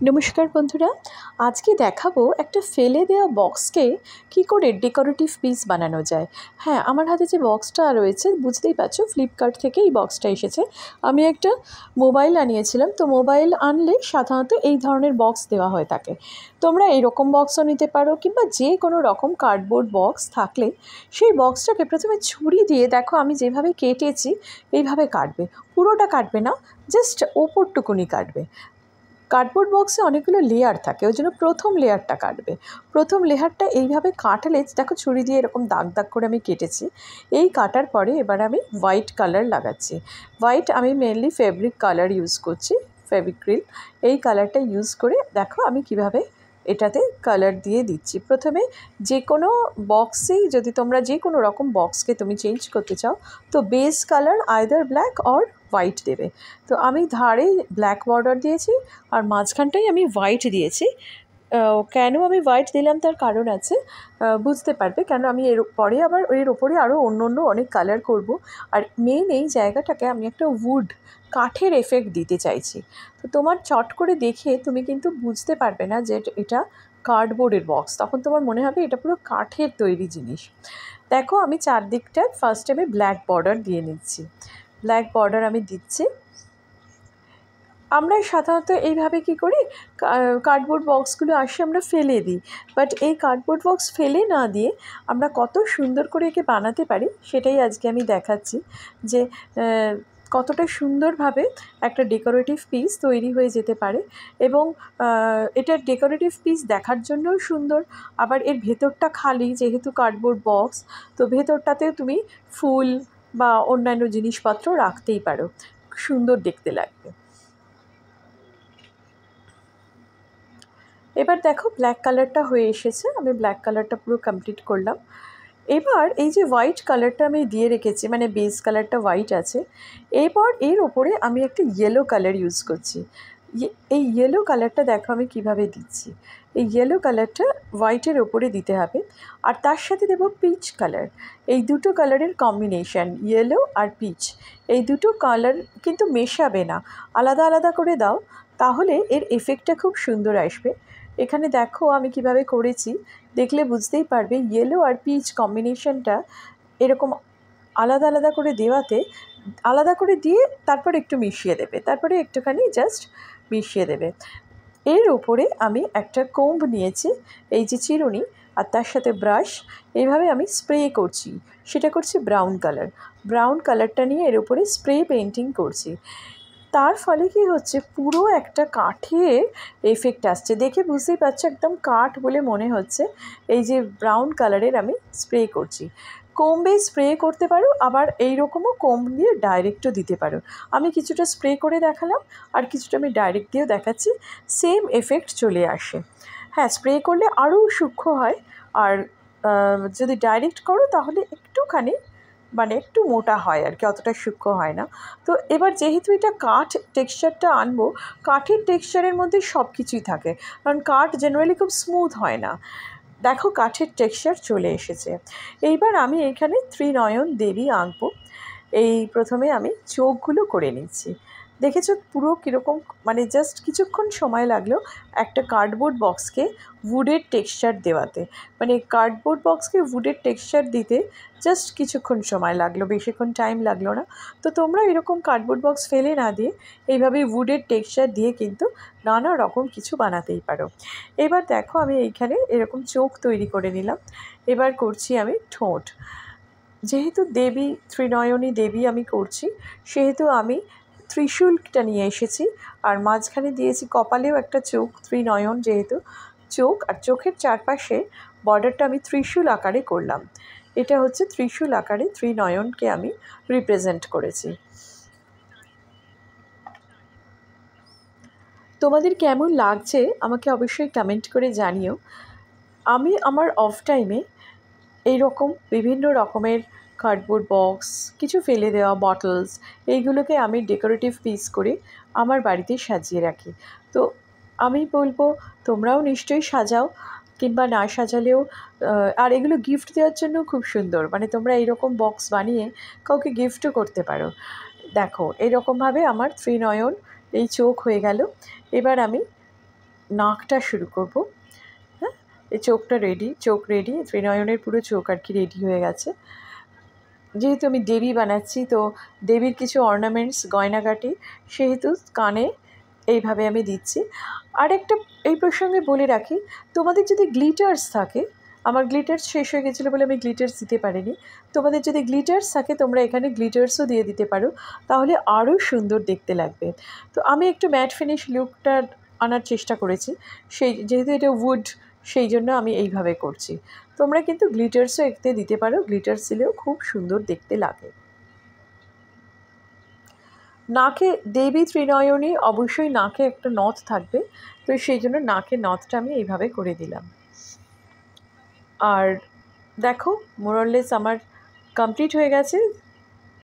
নমস্কার বন্ধুরা, আজকে দেখাবো একটা ফেলে দেওয়া বক্সকে কি করে ডেকোরেটিভ পিস বানানো যায়। হ্যাঁ, আমার হাতে যে বক্সটা রয়েছে বুঝতেই পারছো, ফ্লিপকার্ট থেকে এই বক্সটা এসেছে। আমি একটা মোবাইল আনিয়েছিলাম, তো মোবাইল আনলে সাধারণত এই ধরনের বক্স দেওয়া হয়ে থাকে। তোমরা এইরকম বক্সও নিতে পারো, কিংবা যে কোনো রকম কার্ডবোর্ড বক্স থাকলে সেই বক্সটাকে প্রথমে ছুরি দিয়ে, দেখো আমি যেভাবে কেটেছি এইভাবে কাটবে, পুরোটা কাটবে না, জাস্ট ওপরটুকুনি কাটবে। কার্ডবোর্ড বক্সে অনেকগুলো লেয়ার থাকে, ওই জন্য প্রথম লেয়ারটা কাটবে। প্রথম লেয়ারটা এইভাবে কাটলে, দেখো ছুরি দিয়ে এরকম দাগ দাগ করে আমি কেটেছি। এই কাটার পরে এবার আমি হোয়াইট কালার লাগাচ্ছি। হোয়াইট আমি মেনলি ফেব্রিক কালার ইউজ করছি, ফেভিক্রিল। এই কালারটা ইউজ করে দেখো আমি কিভাবে এটাতে কালার দিয়ে দিচ্ছি। প্রথমে যে কোনো বক্সেই, যদি তোমরা যে কোনো রকম বক্সকে তুমি চেঞ্জ করতে চাও, তো base colour either black or white দেবে। তো আমি ধারে ব্ল্যাক বর্ডার দিয়েছি আর মাঝখানটাই আমি হোয়াইট দিয়েছি। কেন আমি হোয়াইট দিলাম তার কারণ আছে, বুঝতে পারবে। কেন আমি এর পরে আবার এর ওপরে আরও অন্য অনেক কালার করব। আর মেন এই জায়গাটাকে আমি একটা উড, কাঠের এফেক্ট দিতে চাইছি। তো তোমার চট করে দেখে তুমি কিন্তু বুঝতে পারবে না যে এটা কার্ডবোর্ডের বক্স, তখন তোমার মনে হবে এটা পুরো কাঠের তৈরি জিনিস। দেখো আমি চারদিকটা ফার্স্ট আমি ব্ল্যাক বর্ডার দিয়ে নিচ্ছি। ব্ল্যাক বর্ডার আমি দিচ্ছি। আমরা সাধারণত এইভাবে কি করি, কার্ডবোর্ড বক্সগুলো আসে আমরা ফেলে দিই, বাট এই কার্ডবোর্ড বক্স ফেলে না দিয়ে আমরা কত সুন্দর করে একে বানাতে পারি সেটাই আজকে আমি দেখাচ্ছি, যে কতটা সুন্দরভাবে একটা ডেকোরেটিভ পিস তৈরি হয়ে যেতে পারে। এবং এটা ডেকোরেটিভ পিস দেখার জন্যও সুন্দর, আবার এর ভেতরটা খালি, যেহেতু কার্ডবোর্ড বক্স, তো ভেতরটাতেও তুমি ফুল বা অন্যান্য জিনিসপত্র রাখতেই পারো, সুন্দর দেখতে লাগবে। এবার দেখো ব্ল্যাক কালারটা হয়ে এসেছে, আমি ব্ল্যাক কালারটা পুরো কমপ্লিট করলাম। এবার এই যে হোয়াইট কালারটা আমি দিয়ে রেখেছি, মানে বেস কালারটা হোয়াইট আছে, এরপর এর ওপরে আমি একটা ইয়েলো কালার ইউজ করছি। এই ইয়েলো কালারটা দেখো আমি কিভাবে দিচ্ছি। এই ইয়েলো কালারটা হোয়াইটের ওপরে দিতে হবে, আর তার সাথে দেবো পিচ কালার। এই দুটো কালারের কম্বিনেশান, ইয়েলো আর পিচ, এই দুটো কালার কিন্তু মেশাবে না, আলাদা আলাদা করে দাও, তাহলে এর এফেক্টটা খুব সুন্দর আসবে। এখানে দেখো আমি কিভাবে করেছি, দেখলে বুঝতেই পারবে। ইয়েলো আর পিচ কম্বিনেশনটা এরকম আলাদা আলাদা করে দেওয়াতে, আলাদা করে দিয়ে তারপর একটু মিশিয়ে দেবে, তারপরে একটুখানি জাস্ট মিশিয়ে দেবে। এর উপরে আমি একটা কোম্ব নিয়েছি, এই যে চিরুনি, আর তার সাথে ব্রাশ, এইভাবে আমি স্প্রে করছি। সেটা করছি ব্রাউন কালার। ব্রাউন কালারটা নিয়ে এর উপরে স্প্রে পেন্টিং করছি। তার ফলে কি হচ্ছে, পুরো একটা কাঠের এফেক্ট আসছে, দেখে বুঝতেই পারছো একদম কাঠ বলে মনে হচ্ছে। এই যে ব্রাউন কালারের আমি স্প্রে করছি। কোম্বে স্প্রে করতে পারো, আবার এই রকমও কোম্ব দিয়ে ডাইরেক্টও দিতে পারো। আমি কিছুটা স্প্রে করে দেখালাম, আর কিছুটা আমি ডাইরেক্ট দিয়েও দেখাচ্ছি, সেম এফেক্ট চলে আসে। হ্যাঁ, স্প্রে করলে আরও সূক্ষ্ম হয়, আর যদি ডাইরেক্ট করো তাহলে একটুখানি মানে একটু মোটা হয় আর কি, অতটা সূক্ষ্ম হয় না। তো এবার যেহেতু এটা কাঠ টেক্সচারটা আনবো, কাঠের টেক্সচারের মধ্যে সব কিছুই থাকে, কারণ কাঠ জেনারেলি খুব স্মুথ হয় না। দেখো কাঠের টেক্সচার চলে এসেছে। এইবার আমি এখানে ত্রিনয়ন দেবী আঁকবো। এই প্রথমে আমি চোখগুলো করে নিচ্ছি। দেখেছো পুরো কীরকম, মানে জাস্ট কিছুক্ষণ সময় লাগলো একটা কার্ডবোর্ড বক্সকে উডের টেক্সচার দেওয়াতে, মানে কার্ডবোর্ড বক্সকে উডের টেক্সচার দিতে জাস্ট কিছুক্ষণ সময় লাগলো, বেশিক্ষণ টাইম লাগলো না। তো তোমরা এরকম কার্ডবোর্ড বক্স ফেলে না দিয়ে এইভাবে উডের টেক্সচার দিয়ে কিন্তু নানা রকম কিছু বানাতেই পারো। এবার দেখো আমি এইখানে এরকম চোখ তৈরি করে নিলাম। এবার করছি আমি ঠোঁট। যেহেতু দেবী, ত্রিনয়নী দেবী আমি করছি, সেহেতু আমি ত্রিশূলটা নিয়ে এসেছি, আর মাঝখানে দিয়েছি কপালেও একটা চোখ, ত্রিনয়ন যেহেতু চোখ, আর চোখের চারপাশে বর্ডারটা আমি ত্রিশূল আকারে করলাম। এটা হচ্ছে ত্রিশূল আকারে ত্রিনয়নকে আমি রিপ্রেজেন্ট করেছি। তোমাদের কেমন লাগছে আমাকে অবশ্যই কমেন্ট করে জানিও। আমি আমার অফ টাইমে এইরকম বিভিন্ন রকমের কার্ডবোর্ড বক্স, কিছু ফেলে দেওয়া বটলস, এইগুলোকে আমি ডেকোরেটিভ পিস করে আমার বাড়িতে সাজিয়ে রাখি। তো আমি বলবো তোমরাও নিশ্চয়ই সাজাও, কিংবা না সাজালেও, আর এগুলো গিফট দেওয়ার জন্য খুব সুন্দর, মানে তোমরা এইরকম বক্স বানিয়ে কাউকে গিফটও করতে পারো। দেখো এরকমভাবে আমার ত্রিনয়ন এই চোখ হয়ে গেল। এবার আমি নাকটা শুরু করব। হ্যাঁ, এই চোখটা রেডি, চোখ রেডি, ত্রিনয়নের পুরো চোখ আর কি রেডি হয়ে গেছে। যেহেতু আমি দেবী বানাচ্ছি, তো দেবীর কিছু অর্নামেন্টস, গয়নাগাটি, সেহেতু কানে এইভাবে আমি দিচ্ছি। আরেকটা এই প্রসঙ্গে বলে রাখি, তোমাদের যদি গ্লিটার্স থাকে, আমার গ্লিটার্স শেষ হয়ে গেছিলো বলে আমি গ্লিটার্স দিতে পারিনি, তোমাদের যদি গ্লিটার্স থাকে তোমরা এখানে গ্লিটার্সও দিয়ে দিতে পারো, তাহলে আরও সুন্দর দেখতে লাগবে। তো আমি একটু ম্যাট ফিনিশ লুকটা আনার চেষ্টা করেছি, যেহেতু এটা উড, সেই জন্য আমি এইভাবে করছি। তোমরা কিন্তু গ্লিটার্সও এতে দিতে পারো, গ্লিটার্স দিলেও খুব সুন্দর দেখতে লাগে। নাকে দেবী ত্রিনয়নী, অবশ্যই নাকে একটা নথ থাকবে, তো সেই জন্য নাকের নথটা আমি এইভাবে করে দিলাম। আর দেখো মোরলেস আমার কমপ্লিট হয়ে গেছে।